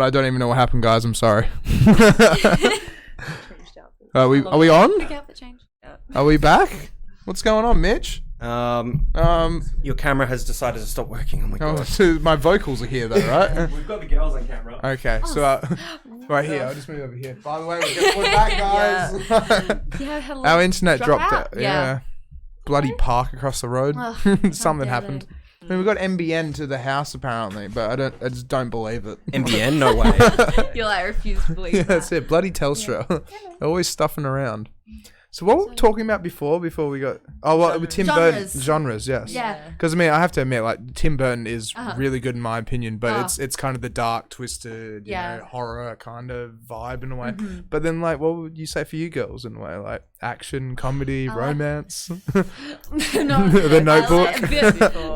I don't even know what happened, guys. I'm sorry. Are we on? Big outfit change. Yeah. Are we back? What's going on, Mitch? Your camera has decided to stop working. Oh my god. So my vocals are here though, right? We've got the girls on camera. Okay, so right here. I'll just move over here. By the way, we're back, guys. Hello. Our internet dropped out. out. Yeah. Bloody park across the road. Something happened. I mean, we got NBN to the house apparently, but I just don't believe it. NBN? No way. You're like, I refuse to believe that. That's it. Bloody Telstra. Always stuffing around. So what were we talking about before we got... Oh, well, with Tim Burton. Genres, yes. Yeah. Because, I mean, I have to admit, like, Tim Burton is really good in my opinion, but it's kind of the dark, twisted, you know, horror kind of vibe in a way. Mm-hmm. But then, like, what would you say for you girls in a way? Like, action, comedy, romance? The Notebook?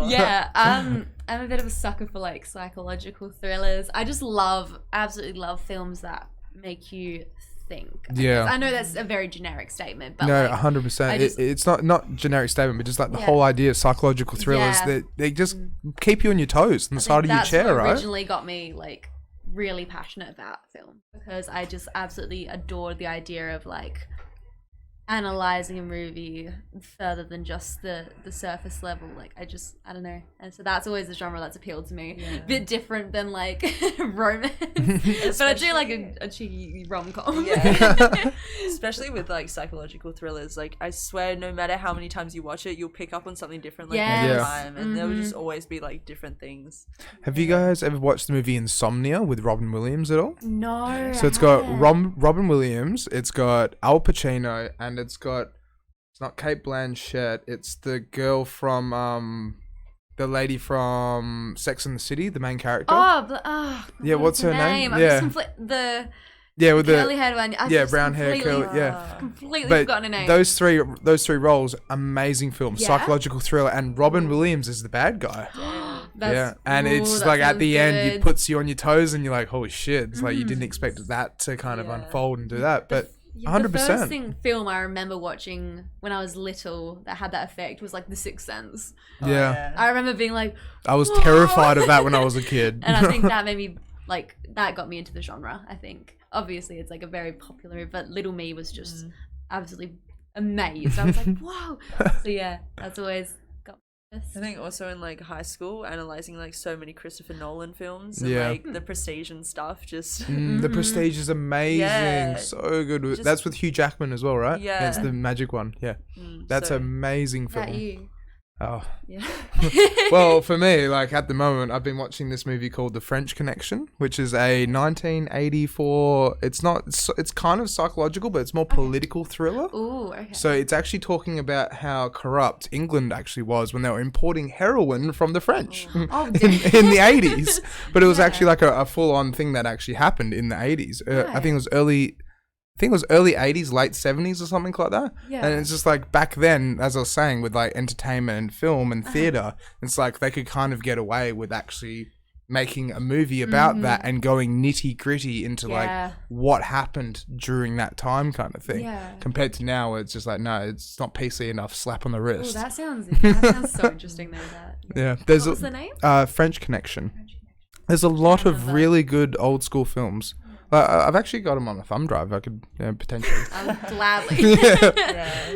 Yeah. I'm a bit of a sucker for, like, psychological thrillers. I just absolutely love films that make you think. I know that's a very generic statement, but no, like, 100%. It's not generic statement, but just like the whole idea of psychological thrillers that they just keep you on your toes on the side of your chair, right? Originally got me like really passionate about film because I just absolutely adored the idea of like analyzing a movie further than just the surface level. Like I don't know, and so that's always the genre that's appealed to me. A bit different than like romance, but I do like a cheeky rom-com. Especially with like psychological thrillers. Like I swear, no matter how many times you watch it, you'll pick up on something different like every time, and there will just always be like different things. Have you guys ever watched the movie Insomnia with Robin Williams at all? No. So it's got Robin Williams, it's got Al Pacino, and it's not Cate Blanchett, it's the girl from the lady from Sex and the City, the main character. What's her name? I'm just with curly haired one. Brown hair, curly. Completely forgotten her name. Those three roles, amazing film, psychological thriller, and Robin Williams is the bad guy. It's like at the end, it puts you on your toes, and you're like, holy shit! It's like you didn't expect that to kind of unfold and do that, but. 100%. The first film I remember watching when I was little that had that effect was like The Sixth Sense. I remember being like, I was terrified of that when I was a kid. And I think that made me like, that got me into the genre, I think. Obviously it's like a very popular, but little me was just absolutely amazed. I was like, whoa. So yeah, that's always got me. I think also in like high school, analysing like so many Christopher Nolan films and like The Prestige and stuff. Just The Prestige is amazing, so good. That's with Hugh Jackman as well, right? Yeah, it's the magic one. Yeah, that's an amazing film. That you? Oh, yeah. Well, for me, like at the moment, I've been watching this movie called The French Connection, which is a 1984. It's kind of psychological, but it's more political thriller. Ooh, okay. So it's actually talking about how corrupt England actually was when they were importing heroin from the French in the 80s. But it was actually like a full-on thing that actually happened in the 80s. I think it was early 80s, late 70s or something like that. Yeah. And it's just like back then, as I was saying, with like entertainment and film and theatre, it's like they could kind of get away with actually making a movie about that and going nitty gritty into like what happened during that time kind of thing. Yeah. Compared to now where it's just like, no, it's not PC enough, slap on the wrist. Oh, that sounds so interesting though. What was the name? French Connection. There's a lot of really good old school films. I've actually got them on a thumb drive. I could potentially. Gladly.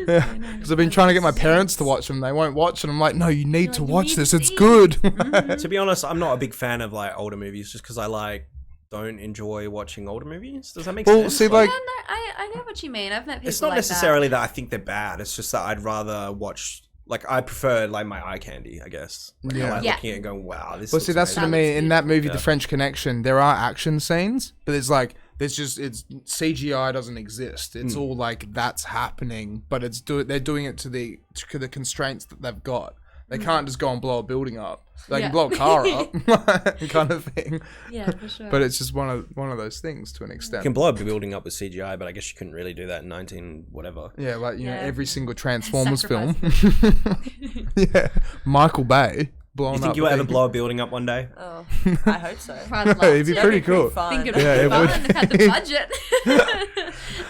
Because I've been trying to get my parents to watch them. They won't watch, and I'm like, no, you need to watch this. It's good. To be honest, I'm not a big fan of like older movies, just because I don't enjoy watching older movies. Does that make sense? See, like, I know what you mean. I've met people. It's not necessarily that I think they're bad. It's just that I'd rather watch. Like, I prefer, like, my eye candy, I guess. Looking at it and going, wow, this is that's what I mean. In that movie, The French Connection, there are action scenes, but it's CGI doesn't exist. It's all, like, that's happening, but they're doing it to the constraints that they've got. They can't just go and blow a building up. They can blow a car up, kind of thing. Yeah, for sure. But it's just one of those things to an extent. You can blow a building up with CGI, but I guess you couldn't really do that in 19 whatever. Yeah, like you know, every single Transformers film. Michael Bay blowing up. You think you'll ever blow a building up one day? Oh, I hope so. It'd be pretty cool. Think it'd be fun. They've had the budget.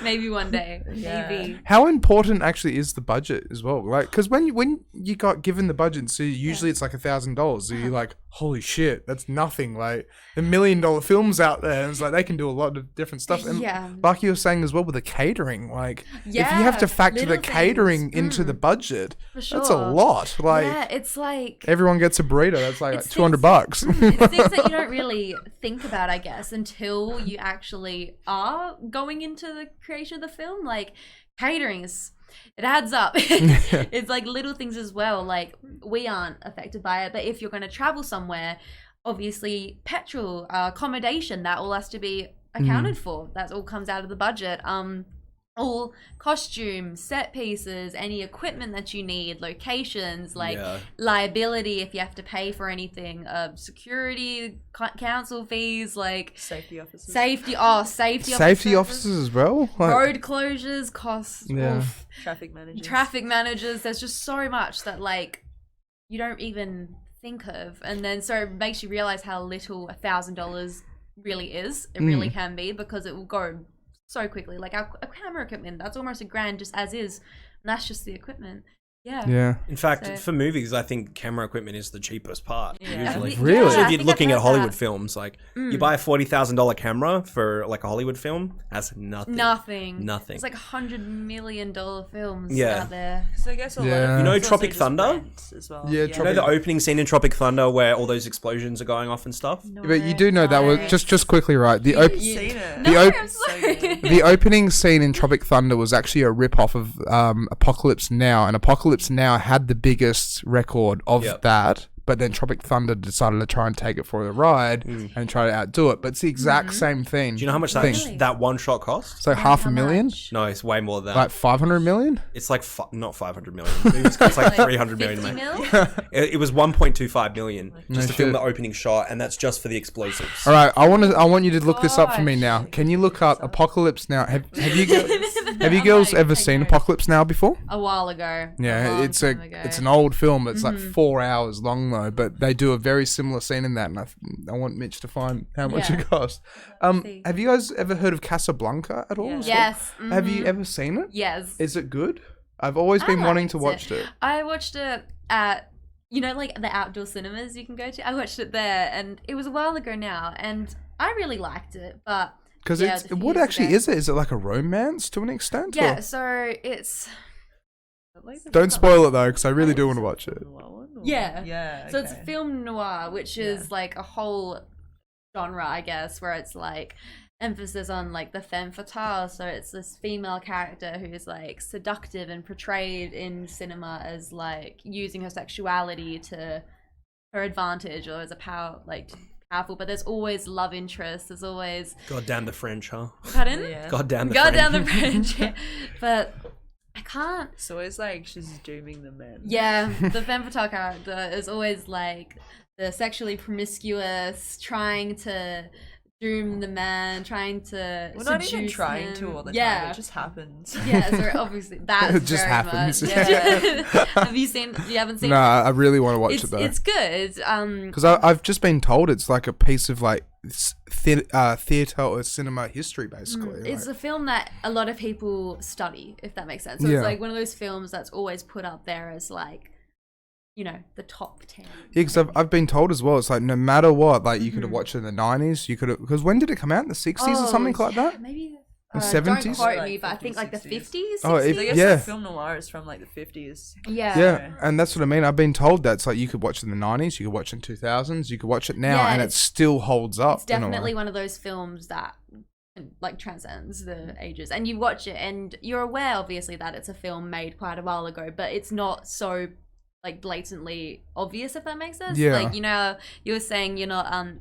Maybe one day. Maybe. How important actually is the budget as well? Like, because when you got given the budget, so usually it's like $1,000. So you're like, holy shit, that's nothing. Like the $1 million films out there, and it's like they can do a lot of different stuff. And like you were saying as well with the catering, like if you have to factor the catering into the budget, that's a lot. Like it's like everyone gets a burrito. That's like $200. It's things that you don't really think about, I guess, until you actually are going into the creation of the film. Like catering is. It adds up. It's like little things as well. Like we aren't affected by it, but if you're going to travel somewhere, obviously petrol, accommodation, that all has to be accounted for. That all comes out of the budget. All costumes, set pieces, any equipment that you need, locations, like liability if you have to pay for anything, security, council fees, like safety officers. Safety officers as well. Like, road closures, costs. Traffic managers. There's just so much that like you don't even think of, and then so it makes you realize how little $1,000 really is. It really can be, because it will go so quickly. Like our camera equipment, that's almost $1,000 just as is, and that's just the equipment. Yeah. In fact, for movies, I think camera equipment is the cheapest part. Usually, really. So if you're looking at Hollywood films, like you buy a $40,000 camera for like a Hollywood film, that's nothing. Nothing. It's like $100 million films out there. So I guess a lot of you know Tropic Thunder as well. You know the opening scene in Tropic Thunder where all those explosions are going off and stuff. No, but you do know that was just quickly, right? The opening scene in Tropic Thunder was actually a rip off of Apocalypse Now, and Apocalypse Now had the biggest record of that, but then Tropic Thunder decided to try and take it for a ride and try to outdo it. But it's the exact same thing. Do you know how much that one shot cost? So $500,000? No, it's way more than that. Like 500 million? It's like not 500 million. It's like 300 million. It was 1.25 million just to film the opening shot, and that's just for the explosives. All right, I want you to look this up for me now. Can you look up Apocalypse Now? Have you girls ever seen Apocalypse Now before? A while ago. Yeah, it's an old film. It's like 4 hours long though, but they do a very similar scene in that, and I want Mitch to find how much it cost. Have you guys ever heard of Casablanca at all? Yes. Have you ever seen it? Yes. Is it good? I've always been wanting to watch it. I watched it at, like the outdoor cinemas you can go to. I watched it there, and it was a while ago now, and I really liked it, but because what actually is it? Is it like a romance to an extent? Yeah, or? So it's... Don't spoil it though, because I really do want to watch it. Yeah. So it's film noir, which is like a whole genre, I guess, where it's like emphasis on like the femme fatale. So it's this female character who's like seductive and portrayed in cinema as like using her sexuality to her advantage or as a powerful, but there's always love interest. There's always God damn the French, huh? Pardon? Yeah. God damn the French. Yeah. But I can't. It's always like she's dooming the men. Yeah, the femme fatale character is always like the sexually promiscuous, trying to doom the man, trying to We're not even trying to all the time. It just happens. Yeah, so obviously that's it just happens. Have you seen? You haven't seen? No, I really want to watch it though. It's good. Because I've just been told it's like a piece of like theatre or cinema history, basically. It's a film that a lot of people study, if that makes sense. So it's like one of those films that's always put up there as like, the top 10. Yeah, because I've been told as well, it's like no matter what, like you could have watched it in the 90s, you could have, because when did it come out? In the 60s or something like that? Maybe the 70s? Don't quote me, but I think like the 50s, 60s? Oh, I guess film noir is from like the 50s. Yeah, and that's what I mean. I've been told that it's like you could watch it in the 90s, you could watch it in 2000s, you could watch it now, and it still holds up. It's definitely one of those films that like transcends the ages, and you watch it and you're aware obviously that it's a film made quite a while ago, but it's not so like blatantly obvious, if that makes sense. Like, you were saying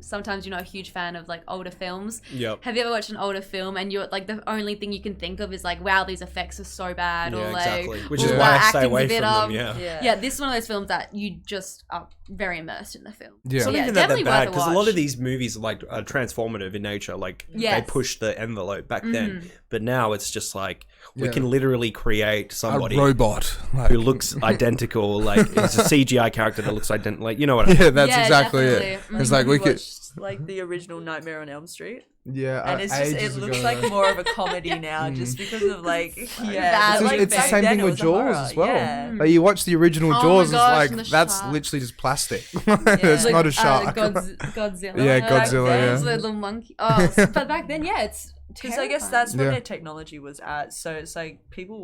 sometimes you're not a huge fan of like older films. Have you ever watched an older film and you're like the only thing you can think of is like, wow, these effects are so bad, or like exactly. Which is why I stay away from them. Yeah, this is one of those films that you just are very immersed in the film. It's not even that they're bad, because a lot of these movies are like transformative in nature, like they push the envelope back then, but now it's just like we can literally create somebody, a robot who looks identical, like It's a CGI character that looks like you know what I mean. Yeah, that's exactly it. It's like we could like the original Nightmare on Elm Street. Yeah, and it's just it looks like more of a comedy now, just because of like it's the same thing with Jaws as well. Yeah. Like you watch the original Jaws, gosh, it's like that's shark. literally just plastic. It's not a shark. Godzilla. Yeah, Godzilla. Yeah. The little monkey. Oh, but back then, yeah, it's because I guess that's when their technology was at. So it's like people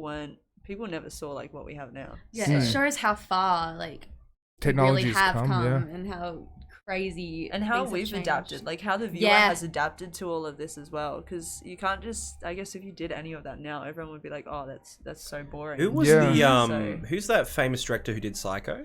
never saw like what we have now. Yeah, it shows how far like technology really have come yeah. and how crazy and how we've adapted, like how the viewer has adapted to all of this as well, because you can't just, I guess if you did any of that now, everyone would be like, oh, that's so boring. Who was who's that famous director who did Psycho?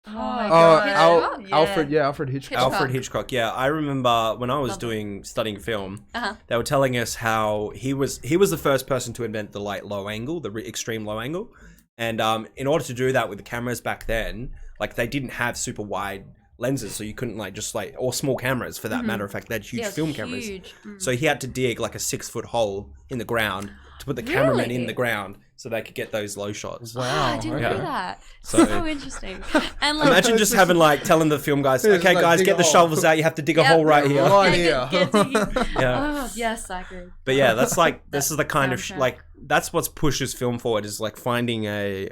Oh my god, Alfred Hitchcock. Alfred Hitchcock. Yeah, I remember when I was studying film, they were telling us how he was the first person to invent the low angle, the extreme low angle, and in order to do that with the cameras back then, like they didn't have super wide lenses, so you couldn't or small cameras for that matter of fact. They had huge film cameras, so he had to dig like a 6-foot hole in the ground to put the cameraman in the ground so they could get those low shots. Wow, I didn't know that. So interesting. And imagine just having telling the film guys, okay guys, get the shovels out, you have to dig a hole right here. Oh yes, I agree. But yeah, that's this is the kind of that's what pushes film forward, is like finding a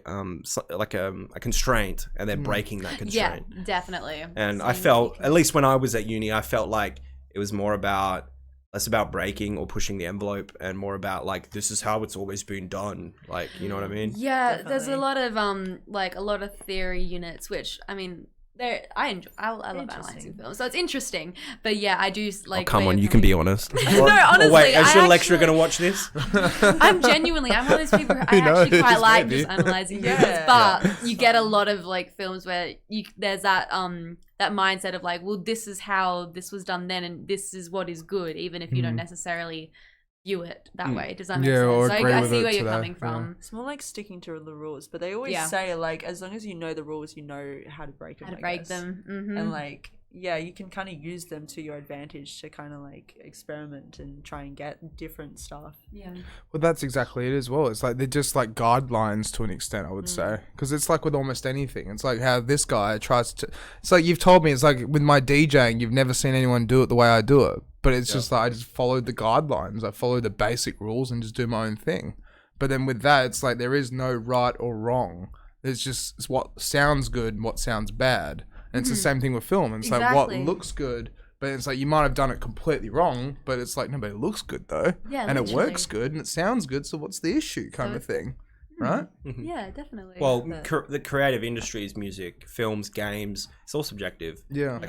constraint and then breaking that constraint. Yeah, definitely. And I felt, at least when I was at uni, I felt like it was less about breaking or pushing the envelope and more about this is how it's always been done. You know what I mean? Yeah, definitely. There's a lot of a lot of theory units, which I mean, I love analyzing films, so it's interesting. But yeah, I do Oh, come on, you can be honest. No, honestly, wait, is your lecturer going to watch this? I'm one of those people who I actually quite like just analyzing movies, but you get a lot of films where there's that that mindset of well, this is how this was done then, and this is what is good, even if you don't necessarily view it that way. Does that make sense? Or so I see where you're coming from. Yeah. It's more like sticking to the rules, but they always say as long as you know the rules, you know how to break them. And you can kind of use them to your advantage to kind of experiment and try and get different stuff. Yeah. Well, that's exactly it as well. It's they're just guidelines to an extent, I would say, because it's with almost anything. It's how this guy tries to. It's you've told me. It's with my DJing, you've never seen anyone do it the way I do it. But it's just I just followed the guidelines. I followed the basic rules and just do my own thing. But then with that, it's there is no right or wrong. It's what sounds good and what sounds bad. And it's the same thing with film. It's what looks good, but it's you might have done it completely wrong, but it's no, but it looks good though. Yeah, and it works good and it sounds good, so what's the issue kind of thing, right? Mm-hmm. Yeah, definitely. Well, the creative industries, music, films, games, it's all subjective. Yeah.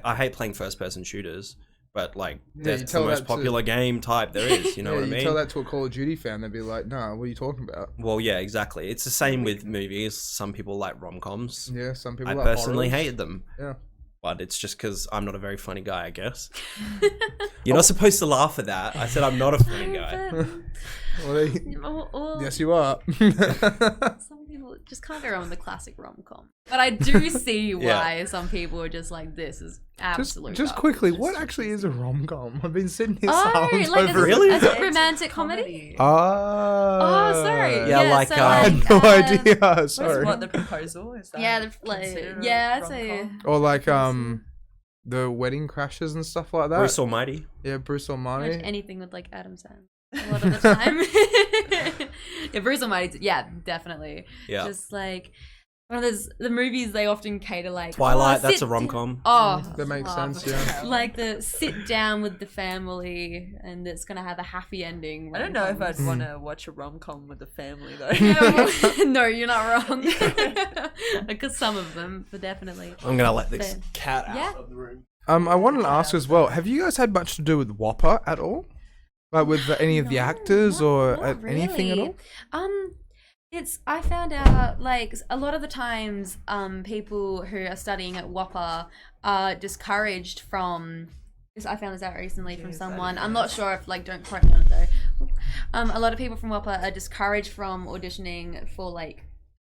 I hate playing first-person shooters. But that's the most popular game type there is, you know what I mean? You tell that to a Call of Duty fan, they'd be like, "No, what are you talking about?" Well, yeah, exactly. It's the same with movies. Some people like rom-coms. Yeah, some people. I personally hated them. Yeah, but it's just because I'm not a very funny guy, I guess. You're not supposed to laugh at that. I said I'm not a funny guy. Yes, you are. Some people just can't go wrong with the classic rom-com. But I do see why some people are just this is absolute. Just quickly, what actually is a rom-com? I've been sitting here silent over really? Is it romantic comedy? Oh, sorry. Yeah, I had no idea. Sorry. What the proposal is that? Yeah, I'd say. Or the Wedding Crashers and stuff like that. Bruce Almighty. Yeah, Bruce Almighty. Anything with Adam Sandler. A lot of the time. Yeah, Bruce Almighty. Yeah, definitely. Yeah. Just one of those the movies they often cater Twilight. That's a rom-com. That makes sense. Yeah. The sit down with the family and it's gonna have a happy ending. I don't know if I'd want to watch a rom-com with the family though. No, you're not wrong. Because some of them, but definitely. I'm gonna let this cat out of the room. I wanted to ask as well. Have you guys had much to do with Whopper at all? With any of the actors or anything at all? I found out a lot of the times people who are studying at Whopper are discouraged from I found this out recently from someone. I'm not sure if don't quote me on it though. A lot of people from Whopper are discouraged from auditioning for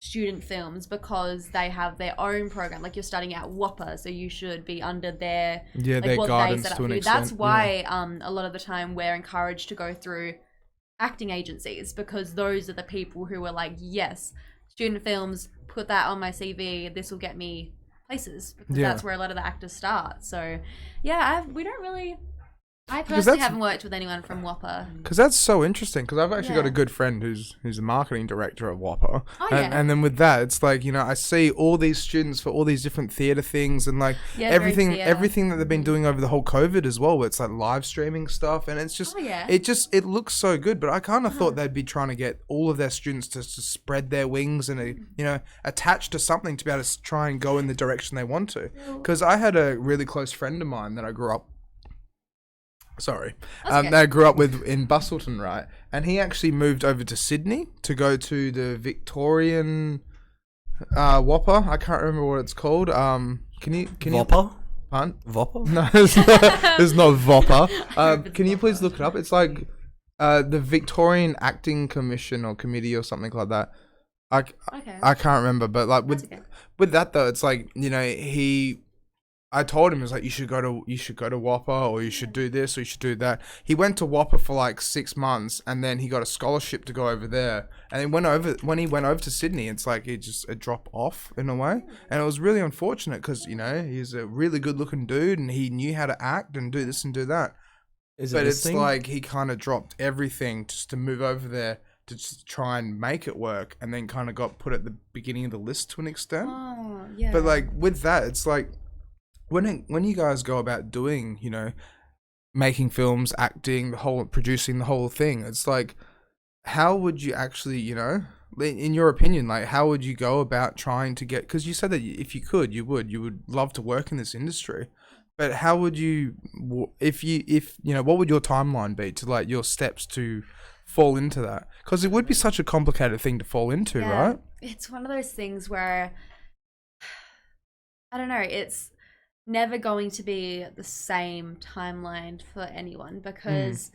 student films because they have their own program. You're studying at Whopper, so you should be under their their what guidance they set up to an for you. extent. That's why a lot of the time we're encouraged to go through acting agencies because those are the people who are yes, student films, put that on my CV. This will get me places because that's where a lot of the actors start. So, yeah, we don't really. I personally haven't worked with anyone from Whopper. Because that's so interesting. Because I've actually got a good friend who's a marketing director at Whopper. Oh, and then with that, it's like, you know, I see all these students for all these different theatre things and like everything that they've been doing over the whole COVID as well. Where it's like live streaming stuff, and it's just it looks so good. But I kind of thought they'd be trying to get all of their students to spread their wings and you know, attach to something to be able to try and go in the direction they want to. Because I had a really close friend of mine that I grew up. That I grew up with in Busselton, right? And he actually moved over to Sydney to go to the Victorian Whopper. I can't remember what it's called. Can you Whopper? Pardon? Whopper? No, it's not Whopper. Can you please look it up? It's like the Victorian Acting Commission or Committee or something like that. I can't remember, but like with that though, it's like, you know, I told him, it was like, you should go to Whopper, or you should do this, or you should do that. He went to Whopper for like 6 months, and then he got a scholarship to go over there. And then when he went over to Sydney, it's like it just a drop off in a way. And it was really unfortunate because, you know, he's a really good looking dude and he knew how to act and do this and do that. But it's like he kind of dropped everything just to move over there to just try and make it work, and then kind of got put at the beginning of the list to an extent. Oh, yeah. But like with that, it's like, when you guys go about doing, you know, making films, acting, producing the whole thing, it's like, how would you actually, you know, in your opinion, like, how would you go about trying to get? Because you said that if you could, you would love to work in this industry, but how would you, if you know, what would your timeline be to like your steps to fall into that? Because it would be such a complicated thing to fall into, right? It's one of those things where I don't know. It's never going to be the same timeline for anyone because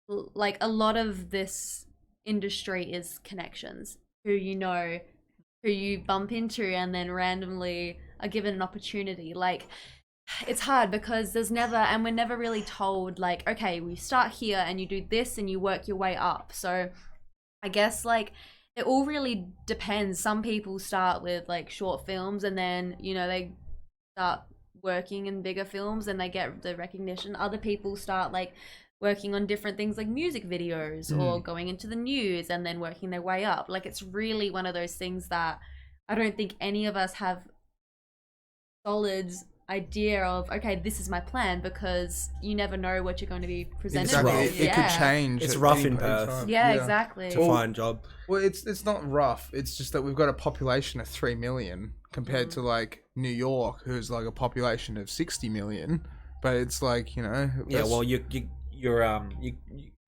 like a lot of this industry is connections, who you know, who you bump into and then randomly are given an opportunity. Like, it's hard because there's never, and we're never really told like, okay, we start here and you do this and you work your way up. So I guess like it all really depends. Some people start with like short films and then, you know, they start working in bigger films and they get the recognition. Other people start like working on different things like music videos or going into the news and then working their way up. Like, it's really one of those things that I don't think any of us have solid idea of, okay, this is my plan, because you never know what you're going to be presented with. It could change. It's rough in Perth. Yeah, exactly. It's a fine job. Well, it's not rough. It's just that we've got a population of 3 million compared to like New York, who's like a population of 60 million. But it's like, you know. Yeah, well, you're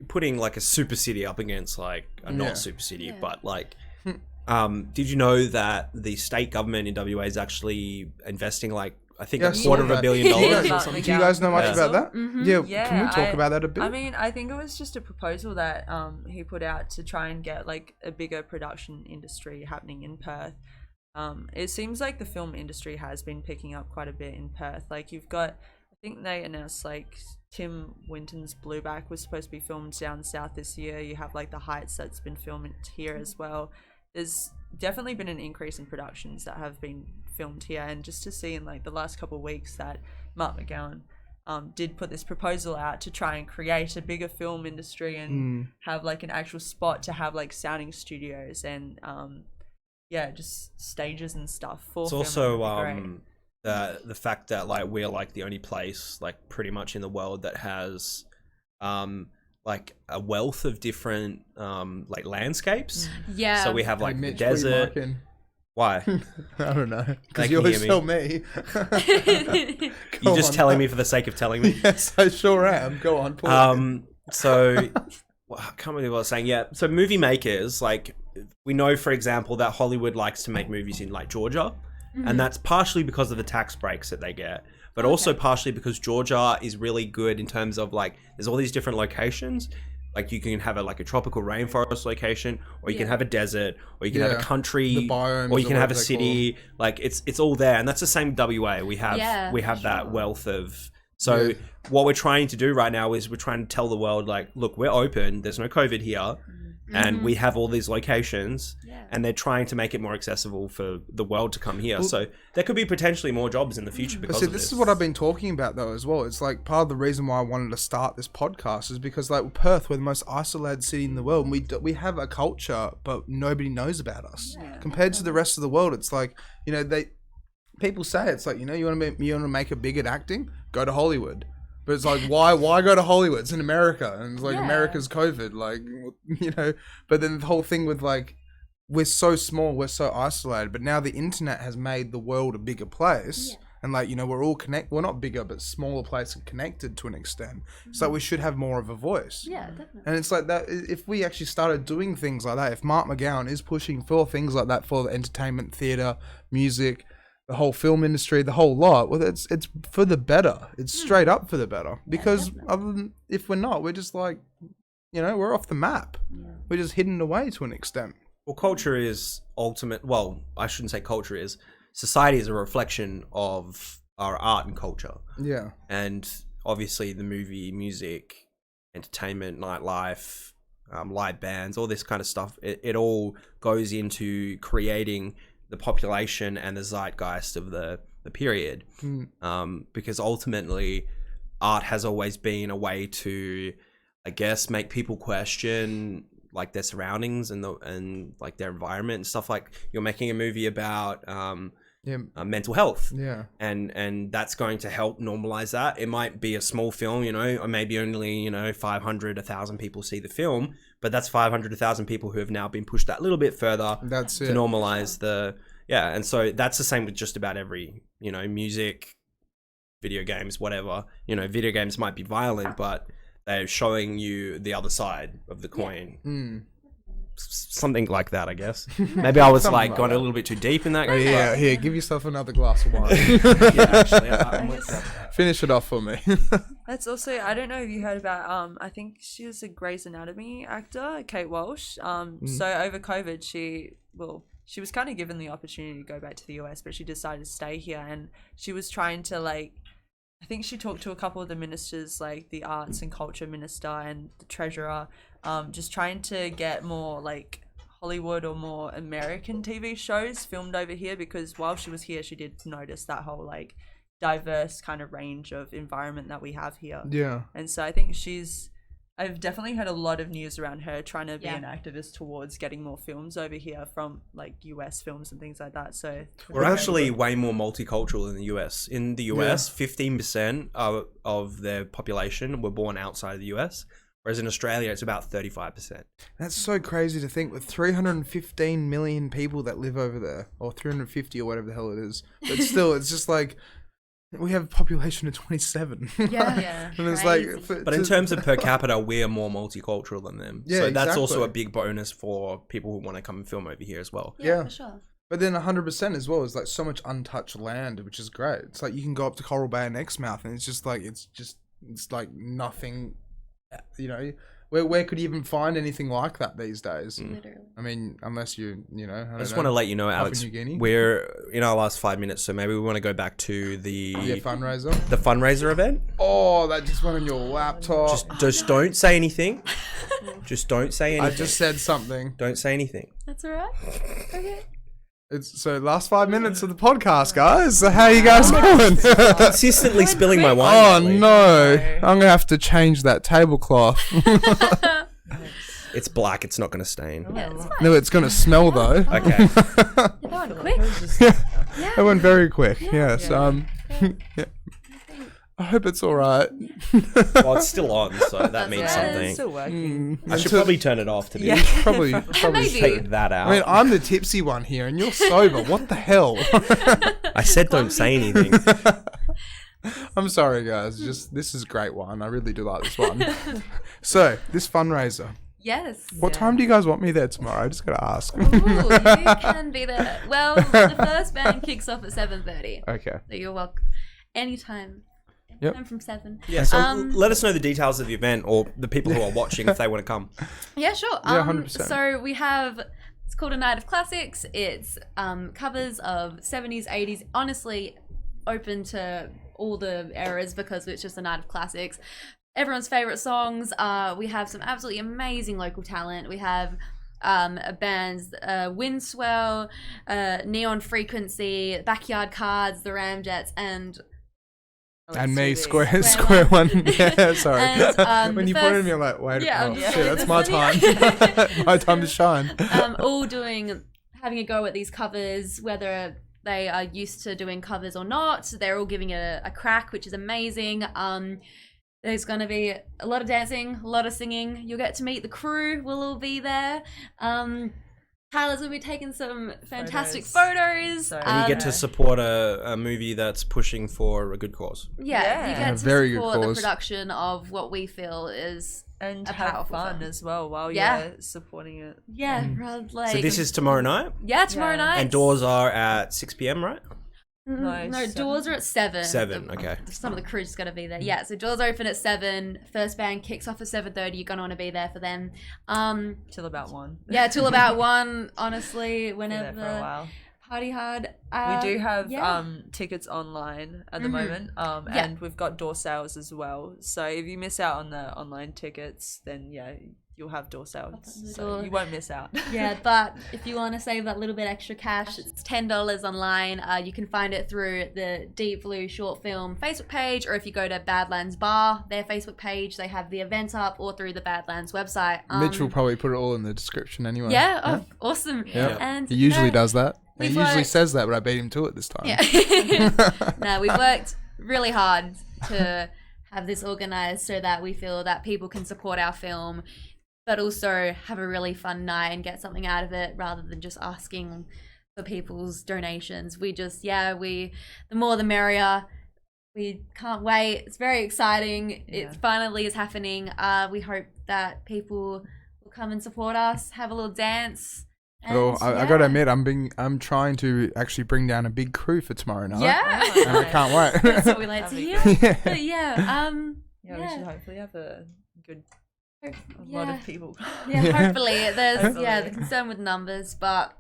putting like a super city up against like a not super city, but like. Did you know that the state government in WA is actually investing like, I think $250 million or something? Do you guys know much about that? Yeah, can we talk about that a bit? I mean, I think it was just a proposal that he put out to try and get like a bigger production industry happening in Perth. It seems like the film industry has been picking up quite a bit in Perth. Like, you've got, I think they announced like Tim Winton's Blueback was supposed to be filmed down south this year. You have like The Heights that's been filmed here as well. There's definitely been an increase in productions that have been filmed here, and just to see in like the last couple of weeks that Mark McGowan did put this proposal out to try and create a bigger film industry and have like an actual spot to have like sounding studios and just stages and stuff for. It's also the fact that like we're like the only place like pretty much in the world that has like a wealth of different like landscapes. Yeah. So we have like the desert. Why? I don't know. Because you always tell me. You're just telling me for the sake of telling me? Yes, I sure am. Go on. So I can't believe what I was saying. Yeah. So movie makers, like, we know, for example, that Hollywood likes to make movies in like Georgia. And that's partially because of the tax breaks that they get. But also partially because Georgia is really good in terms of like, there's all these different locations. Like, you can have a tropical rainforest location, or you can have a desert, or you can have a country, or you can have a city. Like, it's all there, and that's the same with WA. We have that wealth of. So what we're trying to do right now is we're trying to tell the world, like, look, we're open. There's no COVID here. and we have all these locations, and they're trying to make it more accessible for the world to come here. So there could be potentially more jobs in the future because of this. This is what I've been talking about though as well. It's like part of the reason why I wanted to start this podcast is because like Perth, we're the most isolated city in the world, and we have a culture, but nobody knows about us compared to the rest of the world. It's like, you know, people say it's like, you know, you want to make it big at acting, go to Hollywood. But it's like, why go to Hollywood? It's in America. And it's like, America's COVID. Like, you know, but then the whole thing with like, we're so small, we're so isolated. But now the internet has made the world a bigger place. Yeah. And like, you know, we're all connected. We're not bigger, but smaller place and connected to an extent. So we should have more of a voice. Yeah, definitely. And it's like that, if we actually started doing things like that, if Mark McGowan is pushing for things like that for the entertainment, theatre, music, the whole film industry, the whole lot, well, it's for the better. It's straight up for the better. Because other than, if we're not, we're just like, you know, we're off the map. Yeah. We're just hidden away to an extent. Well, culture is ultimate. Well, I shouldn't say culture is. Society is a reflection of our art and culture. Yeah. And obviously the movie, music, entertainment, nightlife, live bands, all this kind of stuff, it all goes into creating the population and the zeitgeist of the period, because ultimately art has always been a way to, I guess, make people question like their surroundings and like their environment and stuff. Like you're making a movie about mental health, and that's going to help normalize that. It might be a small film, you know, or maybe only, you know, 500, 1,000 people see the film, but that's 500, 1,000 people who have now been pushed that little bit further to normalize and so that's the same with just about every, you know, music, video games, whatever. You know, video games might be violent, but they're showing you the other side of the coin. Something like that, I guess. Maybe I was like going a little bit too deep in that. Here, give yourself another glass of wine. Finish it off for me. That's also, I don't know if you heard about, I think she was a Grey's Anatomy actor, Kate Walsh. So over COVID, she was kind of given the opportunity to go back to the US, but she decided to stay here, and she was trying to like, I think she talked to a couple of the ministers, like the arts and culture minister and the treasurer, just trying to get more like Hollywood or more American TV shows filmed over here, because while she was here, she did notice that whole like diverse kind of range of environment that we have here. Yeah. And so I think I've definitely heard a lot of news around her trying to be an activist towards getting more films over here from like US films and things like that. So we're actually way more multicultural than the US. In the US, 15% of their population were born outside of the US, whereas in Australia, it's about 35%. That's so crazy to think, with 315 million people that live over there, or 350 or whatever the hell it is. But still, it's just like, we have a population of 27. Yeah. And it's like, but in terms of per capita, we're more multicultural than them. Yeah, so that's also a big bonus for people who want to come and film over here as well. Yeah, for sure. But then 100% as well is like so much untouched land, which is great. It's like you can go up to Coral Bay and Exmouth, and it's like nothing, you know. Where could you even find anything like that these days? Literally. I mean, unless you know. I just want to let you know, Alex, we're in our last 5 minutes, so maybe we want to go back to the fundraiser. The fundraiser event. Oh, that just went on your laptop. Just don't say anything. Just don't say anything. I just said something. Don't say anything. That's all right. Okay. It's so last 5 minutes of the podcast, guys. So how are you guys doing? Consistently spilling my wine. Oh no, I'm gonna have to change that tablecloth. It's black. It's not gonna stain. Yeah, it's fine. No, it's gonna smell though. Okay. That went quick. That went very quick. Yes. Yeah. I hope it's all right. Well, it's still on, so that means something. It's still working. I should probably turn it off to be probably take that out. I mean, I'm the tipsy one here, and you're sober. What the hell? I said don't say anything. I'm sorry, guys. This is great wine. I really do like this one. So, this fundraiser. Yes. What time do you guys want me there tomorrow? I just gotta ask. Ooh, you can be there. Well, the first band kicks off at 7:30. Okay. So you're welcome. Anytime. Anytime from 7. Yeah, so let us know the details of the event, or the people who are watching if they want to come. Yeah, sure. 100%. So we have, it's called A Night of Classics. It's covers of 70s, 80s, honestly open to all the eras because it's just a night of classics. everyone's favorite songs. We have some absolutely amazing local talent. We have bands Windswell, Neon Frequency, Backyard Cards, the Ramjets, and me, square one. Yeah, sorry. And, when you pointed at me, I'm like, wait, shit, that's my time. My time to shine. All having a go at these covers, whether they are used to doing covers or not. They're all giving it a crack, which is amazing. There's going to be a lot of dancing, a lot of singing. You'll get to meet the crew. We'll all be there. Tyler's going to be taking some fantastic photos. And you get to support a movie that's pushing for a good cause. Yeah. You get to support the production of what we feel is and a have fun as well while you're supporting it. Yeah. So this is tomorrow night? Yeah, tomorrow night. And doors are at 6 p.m, right? No, doors are at 7. 7, okay. Some of the crew's going to be there. Yeah, so doors open at 7. First band kicks off at 7:30. You're going to want to be there for them. Till about 1. Yeah, till about 1, honestly, whenever. For a while. Party hard. We do have tickets online at the moment, and we've got door sales as well. So if you miss out on the online tickets, then you'll have door sales, so you won't miss out. Yeah, but if you want to save that little bit extra cash, it's $10 online. You can find it through the Deep Blue Short Film Facebook page, or if you go to Badlands Bar, their Facebook page, they have the event up, or through the Badlands website. Mitch will probably put it all in the description anyway. Yeah, awesome. Yeah. And he usually does that. He usually says that, but I beat him to it this time. Yeah. No, we've worked really hard to have this organised so that we feel that people can support our film, but also have a really fun night and get something out of it rather than just asking for people's donations. We just, the more the merrier. We can't wait. It's very exciting. It finally is happening. We hope that people will come and support us, have a little dance. Well, I gotta admit, I'm trying to actually bring down a big crew for tomorrow night. Yeah, and I can't wait. That's what we like to hear. We should hopefully have a lot of people. Yeah, hopefully. There's the concern with numbers, but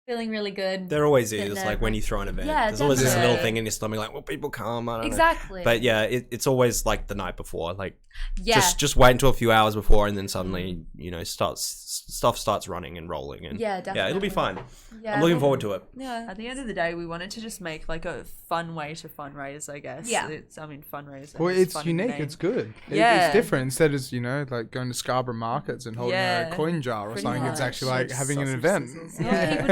feeling really good. There always is, like when you throw an event. There's always this little thing in your stomach, like, will people come? I don't know. Exactly. But yeah, it's always like the night before, like just wait until a few hours before, and then suddenly stuff starts running and rolling, and definitely. it'll be fine. Yeah, I'm looking forward to it. Yeah. At the end of the day, we wanted to just make like a fun way to fundraise, I guess. Yeah. Fundraise. Well, it's unique. It's good. It's different. Instead of like going to Scarborough markets and holding a coin jar or something. It's actually like having an event.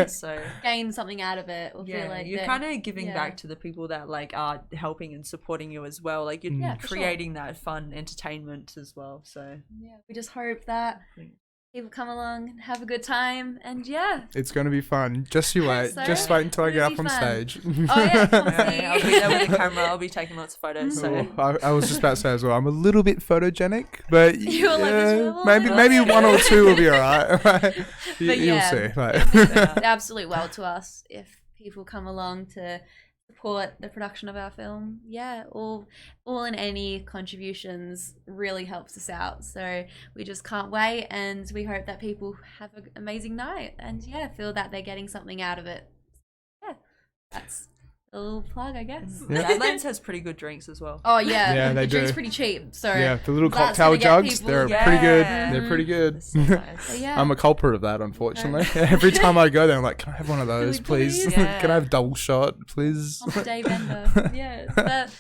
So gain something out of it. Or feel like you're kind of giving back to the people that like are helping and supporting you as well. Like you're creating that fun entertainment as well. So we just hope that people come along and have a good time, and it's going to be fun. Just you wait. Just wait until I get up on stage. Oh yeah, I'll be there with the camera. I'll be taking lots of photos. So I was just about to say as well, I'm a little bit photogenic, but maybe 1 or 2 will be alright. You'll see. Absolutely well to us if people come along to support the production of our film. All and any contributions really helps us out, so we just can't wait, and we hope that people have an amazing night and feel that they're getting something out of it. That's a little plug, I guess. Badlands has pretty good drinks as well. Oh yeah, the drink's pretty cheap, so the little cocktail jugs, they're pretty good. They're pretty good. So nice. I'm a culprit of that, unfortunately. Every time I go there, I'm like, can I have one of those, please? Can I have double shot, please? On the day vendor. But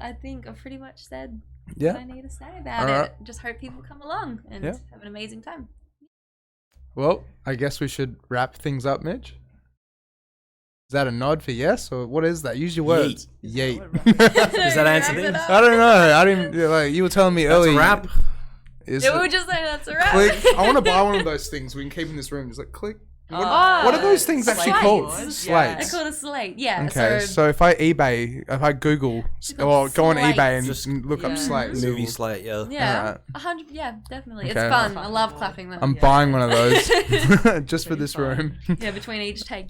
I think I've pretty much said what I need to say about it. Just hope people come along and have an amazing time. Well, I guess we should wrap things up, Mitch. Is that a nod for yes, or what is that? Use your words. Yeet. Does that answer this? I don't know. I didn't. You were telling me earlier. That's a wrap. We were just saying that's a wrap. Click. I want to buy one of those things we can keep in this room. Just like click. What are those things actually called? Slates. They're called a slate. Yeah. Okay. So if I Google or go on eBay and just look up slates. Movie slate. Yeah. 100. Yeah, definitely. It's fun. I love clapping them. I'm buying one of those just for this room. Yeah. Between each take.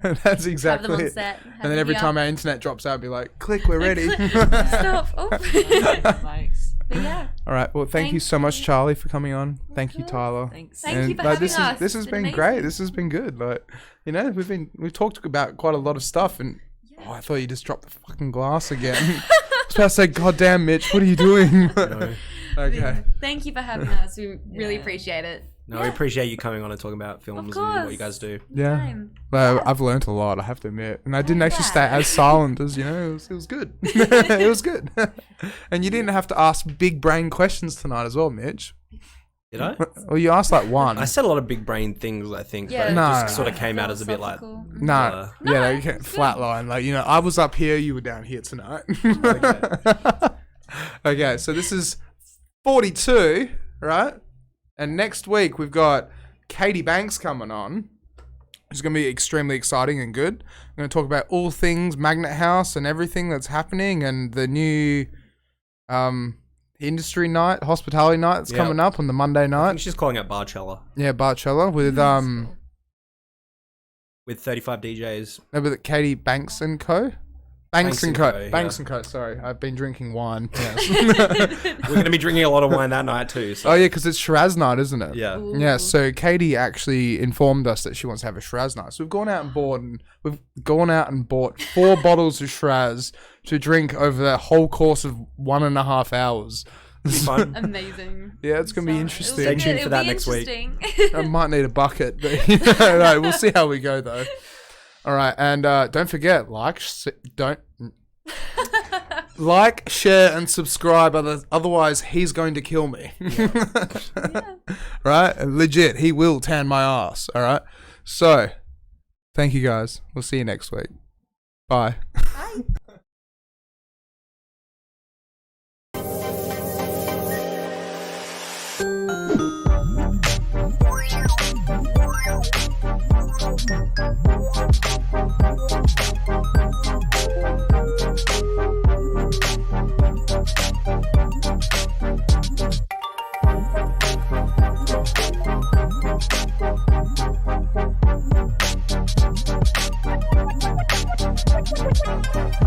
That's exactly have them on it. set, And then every time our internet drops out, I'll be like, click, we're ready. Stop. All right. Well, thank you so much, Charlie, for coming on. Thank you, Tyler. Thanks. Thank you for having us. This has been great. This has been good. Like, we've talked about quite a lot of stuff, and I thought you just dropped the fucking glass again. was about to say, goddamn, Mitch, what are you doing? Okay. Thank you for having us. We really appreciate it. No, we appreciate you coming on and talking about films and what you guys do. Yeah. Well, I've learned a lot, I have to admit. And I didn't actually stay as silent as, it was good. It was good. And you didn't have to ask big brain questions tonight as well, Mitch. Did I? Well, you asked like one. I said a lot of big brain things, I think, but it just sort of came out as a bit like... you can't flatline. Like, I was up here, you were down here tonight. Okay, so this is 42, right? And next week, we've got Katie Banks coming on. It's going to be extremely exciting and good. I'm going to talk about all things Magnet House and everything that's happening and the new industry night, hospitality night that's coming up on the Monday night. I think she's calling it Barcella. Yeah, Barcella with 35 DJs. No, with Katie Banks and Co. Banks and Co. Sorry, I've been drinking wine. Yes. We're going to be drinking a lot of wine that night too. So. Oh yeah, because it's Shiraz night, isn't it? Yeah. Ooh. Yeah. So Katie actually informed us that she wants to have a Shiraz night. So we've gone out and bought 4 bottles of Shiraz to drink over the whole course of 1.5 hours. Fun. Amazing. Yeah, it's gonna be interesting. Stay tuned for that next week. I might need a bucket, but we'll see how we go though. All right, and don't forget, like, share, and subscribe. Otherwise, he's going to kill me. Right? Legit, he will tan my ass. All right. So, thank you guys. We'll see you next week. Bye. Bye. Thank you.